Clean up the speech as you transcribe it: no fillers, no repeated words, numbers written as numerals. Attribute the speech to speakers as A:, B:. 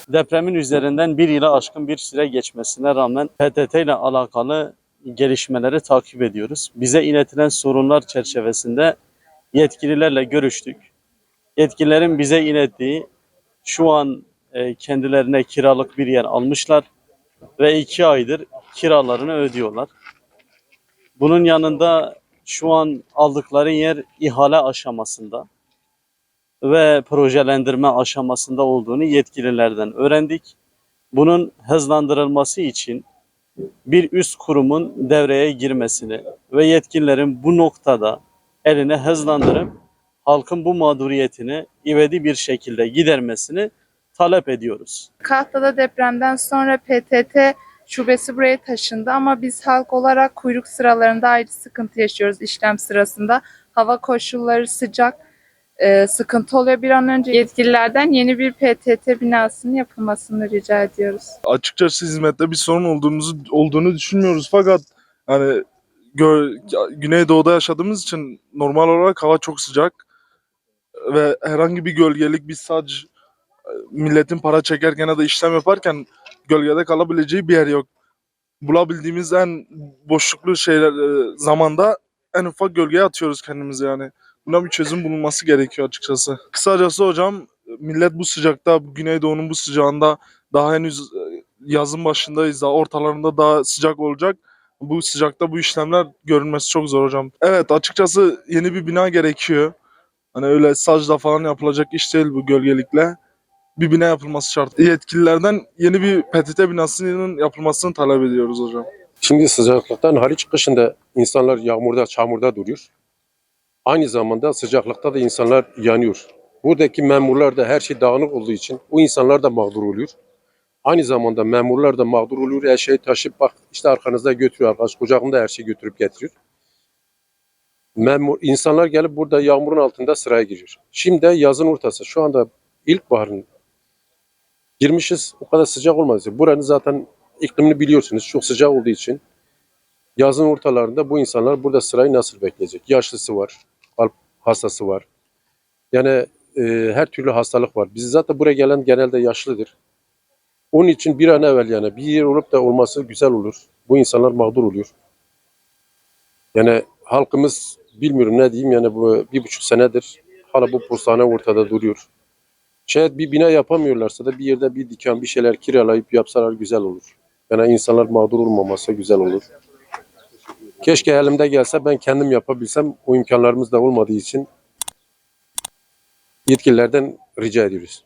A: Depremin üzerinden bir yılı aşkın bir süre geçmesine rağmen PTT ile alakalı gelişmeleri takip ediyoruz. Bize iletilen sorunlar çerçevesinde yetkililerle görüştük. Yetkililerin bize ilettiği şu an kendilerine kiralık bir yer almışlar ve 2 aydır kiralarını ödüyorlar. Bunun yanında şu an aldıkları yer ihale aşamasında ve projelendirme aşamasında olduğunu yetkililerden öğrendik. Bunun hızlandırılması için bir üst kurumun devreye girmesini ve yetkililerin bu noktada eline hızlandırıp halkın bu mağduriyetini ivedi bir şekilde gidermesini talep ediyoruz.
B: Kahta'da depremden sonra PTT şubesi buraya taşındı ama biz halk olarak kuyruk sıralarında ayrı sıkıntı yaşıyoruz işlem sırasında. Hava koşulları sıcak, sıkıntı oluyor. Bir an önce yetkililerden yeni bir PTT binasının yapılmasını rica ediyoruz.
C: Açıkçası hizmette bir sorun olduğunu düşünmüyoruz fakat hani Güneydoğu'da yaşadığımız için normal olarak hava çok sıcak ve herhangi bir gölgelik bir sadece milletin para çekerken ya da işlem yaparken gölgede kalabileceği bir yer yok. Bulabildiğimiz en boşluklu zamanda en ufak gölgeye atıyoruz kendimizi yani. Buna bir çözüm bulunması gerekiyor açıkçası. Kısacası hocam millet bu sıcakta, Güneydoğu'nun bu sıcağında daha henüz yazın başındayız, daha ortalarında daha sıcak olacak. Bu sıcakta bu işlemler görülmesi çok zor hocam. Evet açıkçası yeni bir bina gerekiyor. Hani öyle sacda falan yapılacak iş değil bu gölgelikle. Bir bina yapılması şart. Yetkililerden yeni bir PTT binasının yapılmasını talep ediyoruz hocam.
D: Şimdi sıcaklıktan hariç kışında insanlar yağmurda, çamurda duruyor. Aynı zamanda sıcaklıkta da insanlar yanıyor. Buradaki memurlar da her şey dağınık olduğu için o insanlar da mağdur oluyor. Aynı zamanda memurlar da mağdur oluyor. Her şeyi taşıp bak işte arkanızda götürüyor arkadaş. Kucağında her şeyi götürüp getiriyor. İnsanlar gelip burada yağmurun altında sıraya giriyor. Şimdi de yazın ortası. Şu anda ilkbaharın girmişiz. O kadar sıcak olmaz. Buranın zaten iklimini biliyorsunuz. Çok sıcak olduğu için yazın ortalarında bu insanlar burada sırayı nasıl bekleyecek? Yaşlısı var, kalp hastası var. Yani her türlü hastalık var. Biz zaten buraya gelen genelde yaşlıdır. Onun için bir an evvel yani bir yer olup da olması güzel olur. Bu insanlar mağdur oluyor. Yani halkımız bilmiyorum ne diyeyim yani bu 1,5 senedir hala bu postane ortada duruyor. Şayet bir bina yapamıyorlarsa da bir yerde bir dükkan bir şeyler kiralayıp yapsalar güzel olur. Yani insanlar mağdur olmaması güzel olur. Keşke elimde gelse ben kendim yapabilsem, o imkanlarımız da olmadığı için yetkililerden rica ediyoruz.